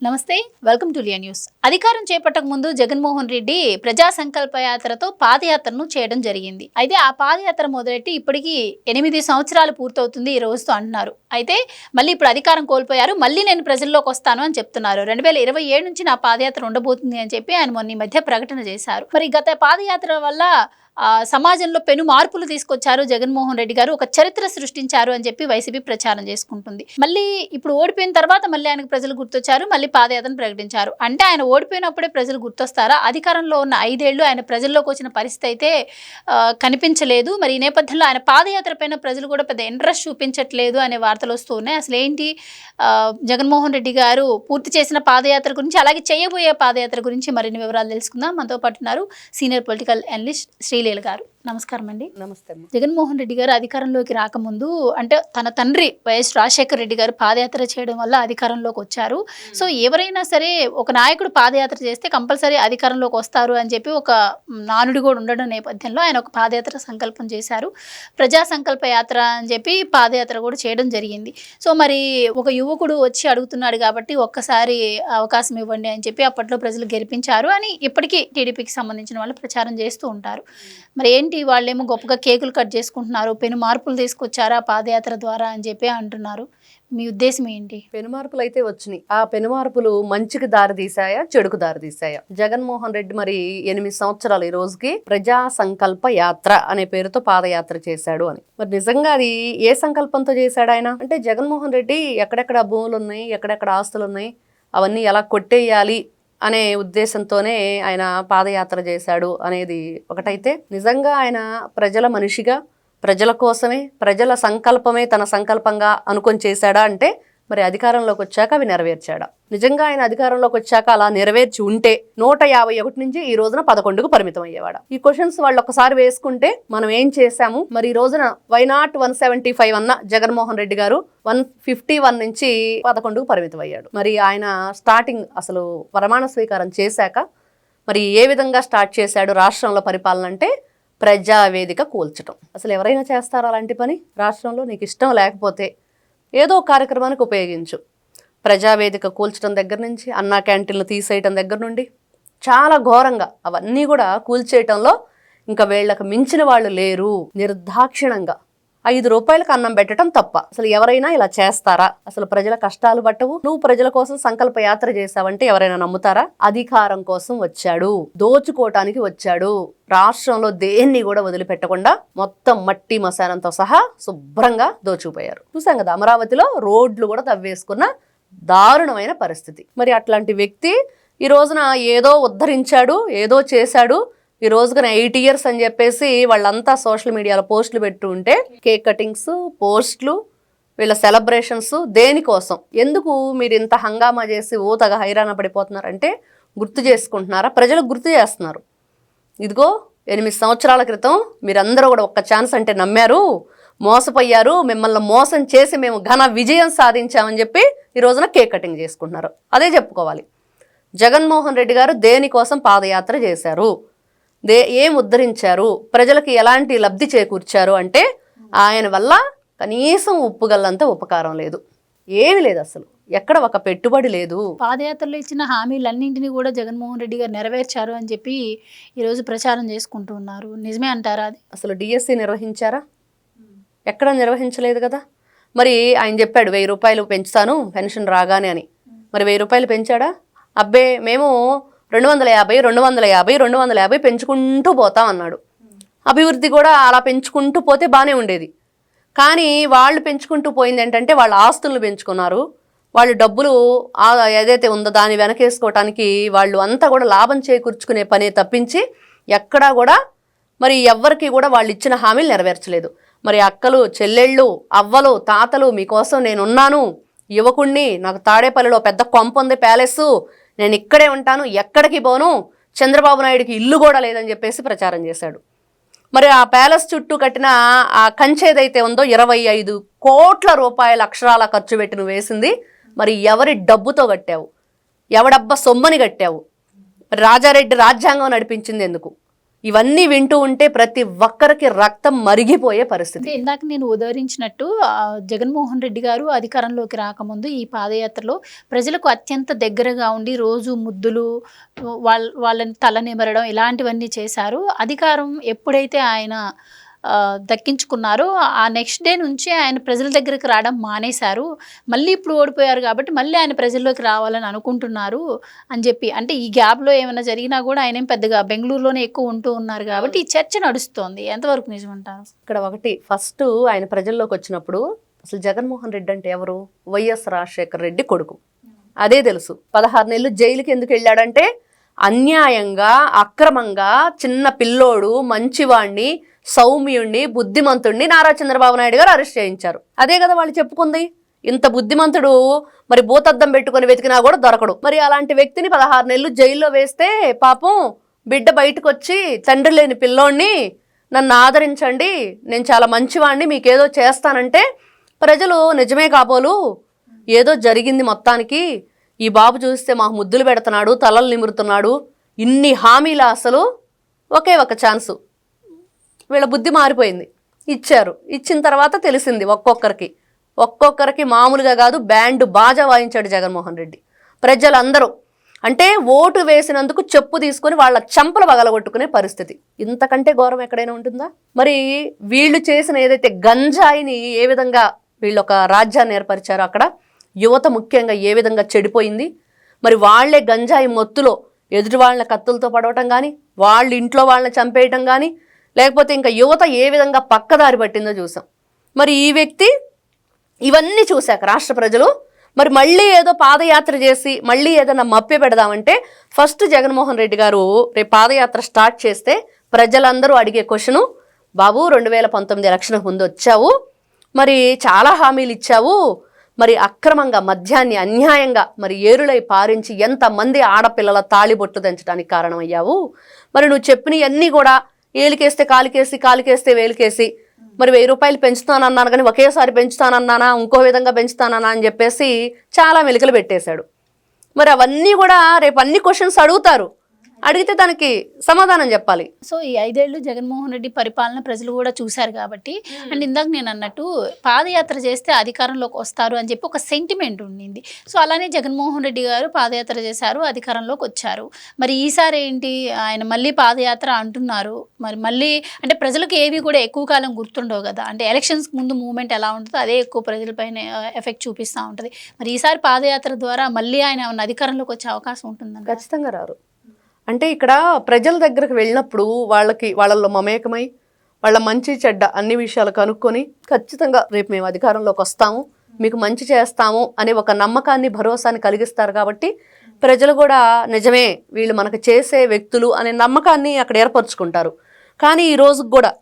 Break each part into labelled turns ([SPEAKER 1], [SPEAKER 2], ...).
[SPEAKER 1] నమస్తే welcome to Liya news. అధికారం చేపట్టక ముందు జగన్మోహన్ రెడ్డి ప్రజా సంకల్ప యాత్రతో పాదయాత్రను చేయడం జరిగింది. అయితే ఆ పాదయాత్ర మొదలెట్టి ఇప్పటికీ 8 సంవత్సరాలు పూర్తవుతుంది ఈ రోజుతో అంటున్నారు. అయితే మళ్ళీ ఇప్పుడు అధికారం కోల్పోయారు, మళ్ళీ నేను ప్రజల్లోకి వస్తాను అని చెప్తున్నారు. 2027 నుంచి నా పాదయాత్ర ఉండబోతుంది అని చెప్పి ఆయన మొన్న ఈ మధ్య ప్రకటన చేశారు. మరి గత పాదయాత్ర వల్ల సమాజంలో పెను మార్పులు తీసుకొచ్చారు జగన్మోహన్ రెడ్డి గారు, ఒక చరిత్ర సృష్టించారు అని చెప్పి వైసీపీ ప్రచారం చేసుకుంటుంది. మళ్ళీ ఇప్పుడు ఓడిపోయిన తర్వాత మళ్ళీ ఆయనకు ప్రజలు గుర్తొచ్చారు, మళ్ళీ పాదయాత్రను ప్రకటించారు. అంటే ఆయన ఓడిపోయినప్పుడే ప్రజలు గుర్తొస్తారా? అధికారంలో ఉన్న 5 ఏళ్లు ఆయన ప్రజల్లోకి వచ్చిన పరిస్థితి అయితే కనిపించలేదు. మరి ఈ నేపథ్యంలో ఆయన పాదయాత్ర పైన ప్రజలు కూడా పెద్ద ఇంట్రెస్ట్ చూపించట్లేదు అనే వార్తలు వస్తూ ఉన్నాయి. అసలు ఏంటి జగన్మోహన్ రెడ్డి గారు పూర్తి చేసిన పాదయాత్ర గురించి, అలాగే చేయబోయే పాదయాత్ర గురించి మరిన్ని వివరాలు తెలుసుకుందాం. మనతో పాటు ఉన్నారు సీనియర్ పొలిటికల్ అనలిస్ట్ శ్రీలీల గారు. నమస్కారం అండి.
[SPEAKER 2] నమస్తే.
[SPEAKER 1] జగన్మోహన్ రెడ్డి గారు అధికారంలోకి రాకముందు, అంటే తన తండ్రి వైఎస్ రాజశేఖర రెడ్డి గారు పాదయాత్ర చేయడం వల్ల అధికారంలోకి వచ్చారు. సో ఎవరైనా సరే ఒక నాయకుడు పాదయాత్ర చేస్తే కంపల్సరీ అధికారంలోకి వస్తారు అని చెప్పి ఒక నానుడి కూడా ఉండడం నేపథ్యంలో ఆయన ఒక పాదయాత్ర సంకల్పం చేశారు. ప్రజా సంకల్ప యాత్ర అని చెప్పి పాదయాత్ర కూడా చేయడం జరిగింది. సో మరి ఒక యువకుడు వచ్చి అడుగుతున్నాడు కాబట్టి ఒక్కసారి అవకాశం ఇవ్వండి అని చెప్పి అప్పట్లో ప్రజలు గెలిపించారు అని ఇప్పటికీ టీడీపీకి సంబంధించిన వాళ్ళు ప్రచారం చేస్తూ ఉంటారు. మరి ఏంటి వాళ్ళేమో గొప్పగా కేకులు కట్ చేసుకుంటున్నారు, పెను మార్పులు తీసుకొచ్చారా పాదయాత్ర ద్వారా అని చెప్పి అంటున్నారు. మీ ఉద్దేశం ఏంటి?
[SPEAKER 2] పెను మార్పులు అయితే వచ్చినాయి. ఆ పెను మార్పులు మంచికి దారి తీసాయా, చెడుకు దారి తీసాయా? జగన్మోహన్ రెడ్డి మరి 8 సంవత్సరాలు ఈ రోజుకి ప్రజా సంకల్ప యాత్ర అనే పేరుతో పాదయాత్ర చేశాడు అని. మరి నిజంగా అది ఏ సంకల్పంతో చేశాడు ఆయన? అంటే జగన్మోహన్ రెడ్డి ఎక్కడెక్కడ భూములు ఉన్నాయి, ఎక్కడెక్కడ ఆస్తులు ఉన్నాయి, అవన్నీ ఎలా కొట్టేయాలి అనే ఉద్దేశంతోనే ఆయన పాదయాత్ర చేశాడు అనేది ఒకటైతే, నిజంగా ఆయన ప్రజల మనిషిగా, ప్రజల కోసమే, ప్రజల సంకల్పమే తన సంకల్పంగా అనుకొని చేశాడా అంటే మరి అధికారంలోకి వచ్చాక అవి నెరవేర్చాడా? నిజంగా ఆయన అధికారంలోకి వచ్చాక అలా నెరవేర్చి ఉంటే 151 నుంచి ఈ రోజున 11కు పరిమితం అయ్యేవాడా? ఈ క్వశ్చన్స్ వాళ్ళు ఒకసారి వేసుకుంటే మనం ఏం చేశాము, మరి ఈ రోజున వైనాట్ 175 అన్న జగన్మోహన్ రెడ్డి గారు 151 నుంచి 11కు పరిమితం అయ్యాడు. మరి ఆయన స్టార్టింగ్ అసలు ప్రమాణ స్వీకారం చేశాక మరి ఏ విధంగా స్టార్ట్ చేశాడు రాష్ట్రంలో పరిపాలన అంటే ప్రజావేదిక కూల్చడం. అసలు ఎవరైనా చేస్తారా అలాంటి పని? రాష్ట్రంలో నీకు ఇష్టం లేకపోతే ఏదో కార్యక్రమానికి ఉపయోగించు. ప్రజావేదిక కూల్చడం దగ్గర నుంచి, అన్నా క్యాంటీన్లు తీసేయటం దగ్గర నుండి చాలా ఘోరంగా అవన్నీ కూడా కూల్చేయటంలో ఇంకా వీళ్ళకి మించిన వాళ్ళు లేరు. నిర్దాక్షిణంగా 5 రూపాయలకు అన్నం పెట్టడం తప్ప. అసలు ఎవరైనా ఇలా చేస్తారా? అసలు ప్రజల కష్టాలు పట్టవు. నువ్వు ప్రజల కోసం సంకల్ప యాత్ర చేశావంటే ఎవరైనా నమ్ముతారా? అధికారం కోసం వచ్చాడు, దోచుకోవటానికి వచ్చాడు. రాష్ట్రంలో దేన్ని కూడా వదిలిపెట్టకుండా మొత్తం మట్టి మశానంతో సహా శుభ్రంగా దోచుకుపోయారు. చూసాం కదా, అమరావతిలో రోడ్లు కూడా తవ్వేసుకున్న దారుణమైన పరిస్థితి. మరి అట్లాంటి వ్యక్తి ఈ రోజున ఏదో ఉద్ధరించాడు, ఏదో చేశాడు. ఈ రోజున 8 years అని చెప్పేసి వాళ్ళంతా సోషల్ మీడియాలో పోస్టులు పెట్టు ఉంటే, కేక్ కటింగ్స్, పోస్టులు, వీళ్ళ సెలబ్రేషన్స్ దేనికోసం? ఎందుకు మీరు ఇంత హంగామా చేసి ఓతగా హైరాణ పడిపోతున్నారంటే గుర్తు చేసుకుంటున్నారా? ప్రజలకు గుర్తు చేస్తున్నారు. ఇదిగో 8 సంవత్సరాల క్రితం మీరందరూ కూడా ఒక్క ఛాన్స్ అంటే నమ్మారు, మోసపోయారు, మిమ్మల్ని మోసం చేసి మేము ఘన విజయం సాధించామని చెప్పి ఈ రోజున కేక్ కటింగ్ చేసుకుంటున్నారు. అదే చెప్పుకోవాలి. జగన్మోహన్ రెడ్డి గారు దేనికోసం పాదయాత్ర చేశారు, ఏం ఉద్ధరించారు, ప్రజలకు ఎలాంటి లబ్ధి చేకూర్చారు అంటే ఆయన వల్ల కనీసం ఉప్పుగల్లంత ఉపకారం లేదు, ఏమి లేదు. అసలు ఎక్కడ ఒక పెట్టుబడి లేదు.
[SPEAKER 1] పాదయాత్రలో ఇచ్చిన హామీలన్నింటినీ కూడా జగన్మోహన్ రెడ్డి గారు నెరవేర్చారు అని చెప్పి ఈరోజు ప్రచారం చేసుకుంటూ ఉన్నారు. నిజమే అంటారా? అది
[SPEAKER 2] అసలు డిఎస్సి నిర్వహించారా? ఎక్కడ నిర్వహించలేదు కదా. మరి ఆయన చెప్పాడు 1000 రూపాయలు పెంచుతాను పెన్షన్ రాగానే అని. మరి 1000 రూపాయలు పెంచాడా? అబ్బే మేము 250 250 250 పెంచుకుంటూ పోతాం అన్నాడు. అభివృద్ధి కూడా అలా పెంచుకుంటూ పోతే బాగానే ఉండేది. కానీ వాళ్ళు పెంచుకుంటూ పోయింది ఏంటంటే వాళ్ళ ఆస్తులను పెంచుకున్నారు. వాళ్ళు డబ్బులు ఏదైతే ఉందో దాన్ని వెనకేసుకోవటానికి వాళ్ళు అంతా కూడా లాభం చేకూర్చుకునే పనే తప్పించి ఎక్కడా కూడా మరి ఎవ్వరికి కూడా వాళ్ళు ఇచ్చిన హామీలు నెరవేర్చలేదు. మరి అక్కలు, చెల్లెళ్ళు, అవ్వలు, తాతలు మీకోసం నేనున్నాను, యువకుణ్ణి, నాకు తాడేపల్లిలో పెద్ద కొంప ఉంది, ప్యాలెస్, నేను ఇక్కడే ఉంటాను, ఎక్కడికి పోను, చంద్రబాబు నాయుడికి ఇల్లు కూడా లేదని చెప్పేసి ప్రచారం చేశాడు. మరి ఆ ప్యాలెస్ చుట్టూ కట్టిన ఆ కంచె ఏదైతే ఉందో 25 కోట్ల రూపాయల అక్షరాల ఖర్చు పెట్టి నువ్వు వేసింది మరి ఎవరి డబ్బుతో కట్టావు? ఎవడబ్బా సొమ్మని కట్టావు? రాజారెడ్డి రాజ్యాంగం నడిపించింది ఎందుకు? ఇవన్నీ వింటూ ఉంటే ప్రతి ఒక్కరికి రక్తం మరిగిపోయే పరిస్థితి.
[SPEAKER 1] అంటే ఇందాక నేను ఉదహరించినట్టు జగన్మోహన్ రెడ్డి గారు అధికారంలోకి రాకముందు ఈ పాదయాత్రలో ప్రజలకు అత్యంత దగ్గరగా ఉండి రోజు ముద్దులు వాళ్ళని తల నిమరడం ఇలాంటివన్నీ చేశారు. అధికారం ఎప్పుడైతే ఆయన దక్కించుకున్నారో ఆ నెక్స్ట్ డే నుంచి ఆయన ప్రజల దగ్గరికి రావడం మానేశారు. మళ్ళీ ఇప్పుడు ఓడిపోయారు కాబట్టి మళ్ళీ ఆయన ప్రజల్లోకి రావాలని అనుకుంటున్నారు అని చెప్పి, అంటే ఈ గ్యాప్లో ఏమైనా జరిగినా కూడా ఆయన ఏం పెద్దగా బెంగళూరులోనే ఎక్కువ ఉంటూ ఉన్నారు కాబట్టి ఈ చర్చ నడుస్తోంది. ఎంతవరకు నిజమంటారు?
[SPEAKER 2] ఇక్కడ ఒకటి, ఫస్ట్ ఆయన ప్రజల్లోకి వచ్చినప్పుడు అసలు జగన్మోహన్ రెడ్డి అంటే ఎవరు? వైఎస్ రాజశేఖర రెడ్డి కొడుకు. అదే తెలుసు. 16 నెలలు జైలుకి ఎందుకు వెళ్ళాడంటే అన్యాయంగా అక్రమంగా చిన్న పిల్లోడు మంచివాణ్ణి సౌమ్యుణ్ణి బుద్ధిమంతుణ్ణి నారా చంద్రబాబు నాయుడు గారు అరెస్ట్ చేయించారు. అదే కదా వాళ్ళు చెప్పుకుంది. ఇంత బుద్ధిమంతుడు మరి భూతద్దం పెట్టుకుని వెతికినా కూడా దొరకడు. మరి అలాంటి వ్యక్తిని 16 నెలలు జైల్లో వేస్తే పాపం బిడ్డ బయటకు వచ్చి తండ్రి లేని పిల్లోడిని నన్ను ఆదరించండి, నేను చాలా మంచివాణ్ణి, మీకేదో చేస్తానంటే ప్రజలు నిజమే కాబోలు ఏదో జరిగింది మొత్తానికి, ఈ బాబు చూస్తే మాకు ముద్దులు పెడుతున్నాడు, తలలు నిమురుతున్నాడు, ఇన్ని హామీల అసలు ఒకే ఒక ఛాన్సు, వీళ్ళ బుద్ధి మారిపోయింది. ఇచ్చారు. ఇచ్చిన తర్వాత తెలిసింది ఒక్కొక్కరికి మామూలుగా కాదు, బ్యాండ్ బాజా వాయించాడు జగన్మోహన్ రెడ్డి. ప్రజలందరూ అంటే ఓటు వేసినందుకు చెప్పు తీసుకొని వాళ్ళ చెంపలు పగలగొట్టుకునే పరిస్థితి. ఇంతకంటే ఘోరం ఎక్కడైనా ఉంటుందా? మరి వీళ్ళు చేసిన ఏదైతే గంజాయిని ఏ విధంగా వీళ్ళు ఒక రాజ్యాన్ని ఏర్పరిచారో అక్కడ యువత ముఖ్యంగా ఏ విధంగా చెడిపోయింది. మరి వాళ్లే గంజాయి మొత్తులో ఎదుటి వాళ్ళ కత్తులతో పడవటం కానీ, వాళ్ళ ఇంట్లో వాళ్ళని చంపేయటం కానీ, లేకపోతే ఇంకా యువత ఏ విధంగా పక్కదారి పట్టిందో చూసాం. మరి ఈ వ్యక్తి ఇవన్నీ చూశాక రాష్ట్ర ప్రజలు మరి మళ్ళీ ఏదో పాదయాత్ర చేసి మళ్ళీ ఏదైనా మప్పి పెడదామంటే ఫస్ట్ జగన్మోహన్ రెడ్డి గారు రేపు పాదయాత్ర స్టార్ట్ చేస్తే ప్రజలందరూ అడిగే క్వశ్చను, బాబు 2019 ఎలక్షన్కి ముందు వచ్చావు, మరి చాలా హామీలు ఇచ్చావు, మరి అక్రమంగా మద్యాన్ని అన్యాయంగా మరి ఏరులై పారించి ఎంతమంది ఆడపిల్లల తాళిబొట్లు దంచడానికి కారణమయ్యావు, మరి నువ్వు చెప్పినవన్నీ కూడా ఏలికేస్తే కాలికేసి కాలికేస్తే వేలికేసి మరి 1000 రూపాయలు పెంచుతానన్నాను కానీ ఒకేసారి పెంచుతానన్నానా, ఇంకో విధంగా పెంచుతానన్నా అని చెప్పేసి చాలా మెలికలు పెట్టేశాడు. మరి అవన్నీ కూడా రేపు అన్ని క్వశ్చన్స్ అడుగుతారు, అడిగితే దానికి సమాధానం చెప్పాలి.
[SPEAKER 1] సో ఈ 5 ఏళ్ళు జగన్మోహన్ రెడ్డి పరిపాలన ప్రజలు కూడా చూశారు కాబట్టి, అండ్ ఇందాక నేను అన్నట్టు పాదయాత్ర చేస్తే అధికారంలోకి వస్తారు అని చెప్పి ఒక సెంటిమెంట్ ఉండింది. సో అలానే జగన్మోహన్ రెడ్డి గారు పాదయాత్ర చేశారు, అధికారంలోకి వచ్చారు. మరి ఈసారి ఏంటి, ఆయన మళ్ళీ పాదయాత్ర అంటున్నారు. మరి మళ్ళీ అంటే ప్రజలకు ఏవి కూడా ఎక్కువ కాలం గుర్తుండవు కదా, అంటే ఎలక్షన్స్ ముందు మూవ్మెంట్ ఎలా ఉంటుందో అదే ఎక్కువ ప్రజలపైన ఎఫెక్ట్ చూపిస్తూ ఉంటుంది. మరి ఈసారి పాదయాత్ర ద్వారా మళ్ళీ ఆయన అధికారంలోకి వచ్చే అవకాశం ఉంటుందని?
[SPEAKER 2] ఖచ్చితంగా రారు. అంటే ఇక్కడ ప్రజల దగ్గరకు వెళ్ళినప్పుడు వాళ్ళల్లో మమేకమై వాళ్ళ మంచి చెడ్డ అన్ని విషయాలు కనుక్కొని ఖచ్చితంగా రేపు మేము అధికారంలోకి వస్తాము, మీకు మంచి చేస్తాము అనే ఒక నమ్మకాన్ని భరోసాని కలిగిస్తారు. కాబట్టి ప్రజలు కూడా నిజమే వీళ్ళు మనకు చేసే వ్యక్తులు అనే నమ్మకాన్ని అక్కడ ఏర్పరచుకుంటారు. కానీ ఈ రోజుకి కూడా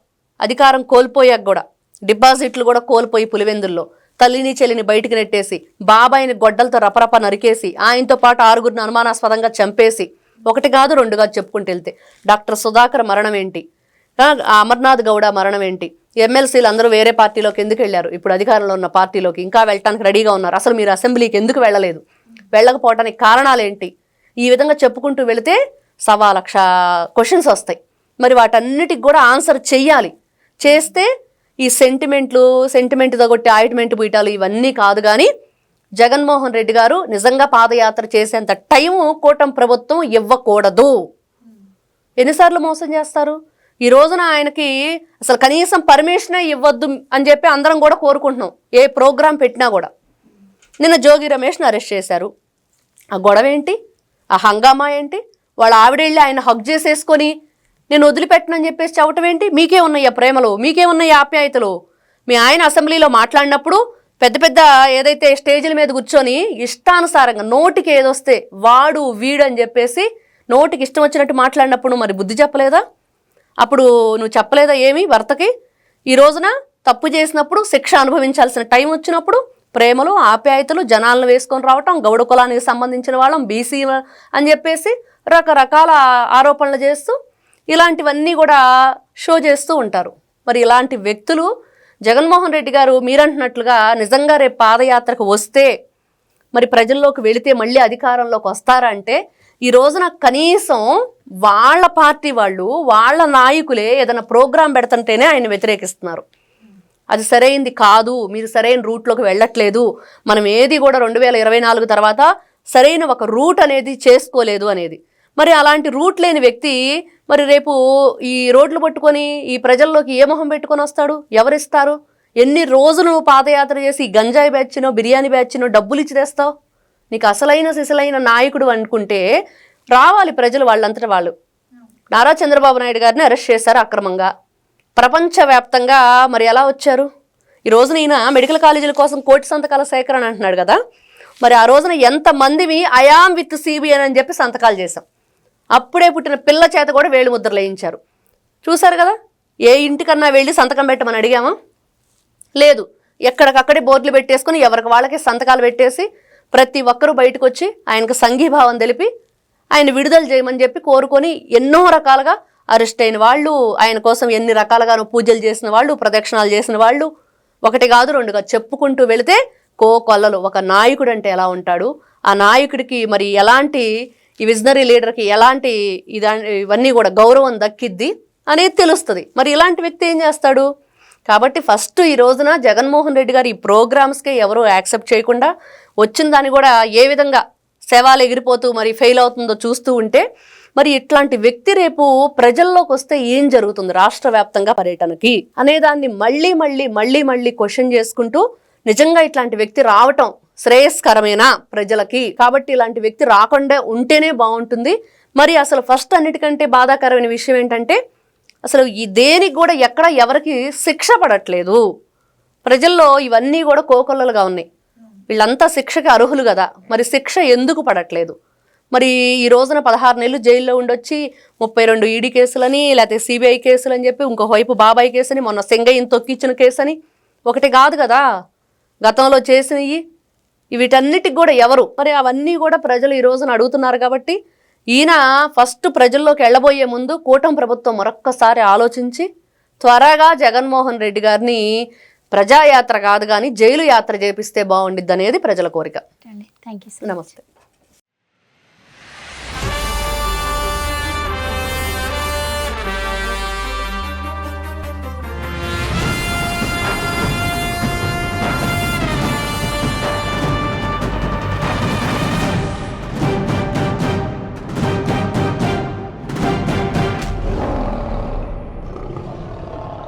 [SPEAKER 2] అధికారం కోల్పోయాక కూడా డిపాజిట్లు కూడా కోల్పోయి పులివెందుల్లో తల్లిని చెల్లిని బయటికి నెట్టేసి బాబాయిని గొడ్డలతో రపరప నరికేసి ఆయనతో పాటు 6గురిని అనుమానాస్పదంగా చంపేసి, ఒకటి కాదు రెండు కాదు చెప్పుకుంటూ వెళ్తే డాక్టర్ సుధాకర్ మరణం ఏంటి, అమర్నాథ్ గౌడ మరణం ఏంటి, ఎమ్మెల్సీలు అందరూ వేరే పార్టీలోకి ఎందుకు వెళ్ళారు, ఇప్పుడు అధికారంలో ఉన్న పార్టీలోకి ఇంకా వెళ్ళటానికి రెడీగా ఉన్నారు, అసలు మీరు అసెంబ్లీకి ఎందుకు వెళ్ళలేదు, వెళ్ళకపోవటానికి కారణాలు ఏంటి, ఈ విధంగా చెప్పుకుంటూ వెళితే 1,00,000 క్వశ్చన్స్ వస్తాయి. మరి వాటన్నిటికి కూడా ఆన్సర్ చెయ్యాలి. చేస్తే ఈ సెంటిమెంట్తో కొట్టి ఆయింట్మెంట్ బీటాలు ఇవన్నీ కాదు. కానీ జగన్మోహన్ రెడ్డి గారు నిజంగా పాదయాత్ర చేసేంత టైము కూటమి ప్రభుత్వం ఇవ్వకూడదు. ఎన్నిసార్లు మోసం చేస్తారు? ఈ రోజున ఆయనకి అసలు కనీసం పర్మిషనే ఇవ్వద్దు అని చెప్పి అందరం కూడా కోరుకుంటున్నాం. ఏ ప్రోగ్రాం పెట్టినా కూడా. నిన్న జోగి రమేష్ని అరెస్ట్ చేశారు. ఆ గొడవ ఏంటి, ఆ హంగామా ఏంటి, వాళ్ళ ఆవిడెళ్ళి ఆయన హగ్ చేసేసుకొని నేను వదిలిపెట్టనని చెప్పేసి చెప్పటం ఏంటి? మీకే ఉన్నాయా ప్రేమలు, మీకే ఉన్నాయా ఆప్యాయతలు? మీ ఆయన అసెంబ్లీలో మాట్లాడినప్పుడు పెద్ద పెద్ద ఏదైతే స్టేజ్ల మీద కూర్చొని ఇష్టానుసారంగా నోటికి ఏదొస్తే వాడు వీడు అని చెప్పేసి నోటికి ఇష్టం వచ్చినట్టు మాట్లాడినప్పుడు మరి బుద్ధి చెప్పలేదా? అప్పుడు నువ్వు చెప్పలేదా ఏమి భర్తకి? ఈ రోజున తప్పు చేసినప్పుడు శిక్ష అనుభవించాల్సిన టైం వచ్చినప్పుడు ప్రేమలు ఆప్యాయతలు జనాలను వేసుకొని రావటం, గౌడ కులానికి సంబంధించిన వాళ్ళం, బీసీ అని చెప్పేసి రకరకాల ఆరోపణలు చేస్తూ ఇలాంటివన్నీ కూడా షో చేస్తూ ఉంటారు. మరి ఇలాంటి వ్యక్తులు జగన్మోహన్ రెడ్డి గారు మీరంటున్నట్లుగా నిజంగా రేపు పాదయాత్రకు వస్తే మరి ప్రజల్లోకి వెళితే మళ్ళీ అధికారంలోకి వస్తారా అంటే ఈ రోజున కనీసం వాళ్ళ పార్టీ వాళ్ళు వాళ్ళ నాయకులే ఏదైనా ప్రోగ్రాం పెడుతుంటేనే ఆయన వ్యతిరేకిస్తున్నారు. అది సరైంది కాదు, మీరు సరైన రూట్లోకి వెళ్ళట్లేదు, మనం ఏది కూడా 2024 తర్వాత సరైన ఒక రూట్ అనేది చేసుకోలేదు అనేది. మరి అలాంటి రూట్ లేని వ్యక్తి మరి రేపు ఈ రోడ్లు పట్టుకొని ఈ ప్రజల్లోకి ఏ మొహం పెట్టుకొని వస్తాడు? ఎవరిస్తారు? ఎన్ని రోజులు పాదయాత్ర చేసి గంజాయి బ్యాచ్నో బిర్యానీ బ్యాచ్నో డబ్బులు ఇచ్చి తెస్తావు? నీకు అసలైన సిసలైన నాయకుడు అనుకుంటే రావాలి ప్రజలు వాళ్ళంతటా వాళ్ళు. నారా చంద్రబాబు నాయుడు గారిని అరెస్ట్ చేశారు అక్రమంగా. ప్రపంచవ్యాప్తంగా మరి ఎలా వచ్చారు? ఈ రోజున ఈయన మెడికల్ కాలేజీల కోసం 1 కోటి సంతకాల సేకరణ అంటున్నాడు కదా. మరి ఆ రోజున ఎంతమందివి ఐఆమ్ విత్ సిబిఎన్ అని చెప్పి సంతకాలు చేశాం. అప్పుడే పుట్టిన పిల్ల చేత కూడా వేలు ముద్రలు వేయించారు. చూశారు కదా. ఏ ఇంటికన్నా వెళ్ళి సంతకం పెట్టమని అడిగామా? లేదు. ఎక్కడికక్కడే బోర్డులు పెట్టేసుకుని ఎవరికి వాళ్ళకి సంతకాలు పెట్టేసి ప్రతి ఒక్కరూ బయటకు వచ్చి ఆయనకు సంఘీభావం తెలిపి ఆయన విడుదల చేయమని చెప్పి కోరుకొని ఎన్నో రకాలుగా అరెస్ట్ అయిన వాళ్ళు, ఆయన కోసం ఎన్ని రకాలుగానో పూజలు చేసిన వాళ్ళు, ప్రదక్షిణాలు చేసిన వాళ్ళు, 1 కాదు 2 కాదు చెప్పుకుంటూ వెళితే కోకొల్లలు. ఒక నాయకుడు అంటే ఎలా ఉంటాడు, ఆ నాయకుడికి మరి ఎలాంటి, ఈ విజనరీ లీడర్కి ఎలాంటి ఇవన్నీ కూడా గౌరవం దక్కిద్ది అనేది తెలుస్తుంది. మరి ఇలాంటి వ్యక్తి ఏం చేస్తాడు? కాబట్టి ఫస్ట్ ఈ రోజున జగన్మోహన్ రెడ్డి గారు ఈ ప్రోగ్రామ్స్కే ఎవరూ యాక్సెప్ట్ చేయకుండా వచ్చిన దాన్ని కూడా ఏ విధంగా శవాలు ఎగిరిపోతూ మరి ఫెయిల్ అవుతుందో చూస్తూ ఉంటే మరి ఇట్లాంటి వ్యక్తి రేపు ప్రజల్లోకి వస్తే ఏం జరుగుతుంది రాష్ట్ర వ్యాప్తంగా పర్యటనకి అనేదాన్ని మళ్ళీ క్వశ్చన్ చేసుకుంటూ నిజంగా ఇట్లాంటి వ్యక్తి రావటం శ్రేయస్కరమేనా ప్రజలకి? కాబట్టి ఇలాంటి వ్యక్తి రాకుండా ఉంటేనే బాగుంటుంది. మరి అసలు ఫస్ట్ అన్నిటికంటే బాధాకరమైన విషయం ఏంటంటే అసలు ఈ దేనికి కూడా ఎక్కడ ఎవరికి శిక్ష పడట్లేదు. ప్రజల్లో ఇవన్నీ కూడా కోకొల్లలుగా ఉన్నాయి. వీళ్ళంతా శిక్షకి అర్హులు కదా, మరి శిక్ష ఎందుకు పడట్లేదు? మరి ఈ రోజున 16 నెలలు జైల్లో ఉండొచ్చి 32 ఈడీ కేసులని, లేకపోతే సిబిఐ కేసులు అని చెప్పి ఇంకో వైపు బాబాయ్ కేసుని, మొన్న సెంగయ్యని తొక్కిచ్చిన కేసు అని 1 కాదు కదా గతంలో చేసినవి. వీటన్నిటికి కూడా ఎవరు? మరి అవన్నీ కూడా ప్రజలు ఈ రోజున అడుగుతున్నారు. కాబట్టి ఈయన ఫస్ట్ ప్రజల్లోకి వెళ్ళబోయే ముందు కూటమి ప్రభుత్వం మరొక్కసారి ఆలోచించి త్వరగా జగన్మోహన్ రెడ్డి గారిని ప్రజాయాత్ర కాదు కానీ జైలు యాత్ర చేపిస్తే బాగుండిద్ది అనేది ప్రజల కోరిక.
[SPEAKER 1] Thank you.
[SPEAKER 2] నమస్తే.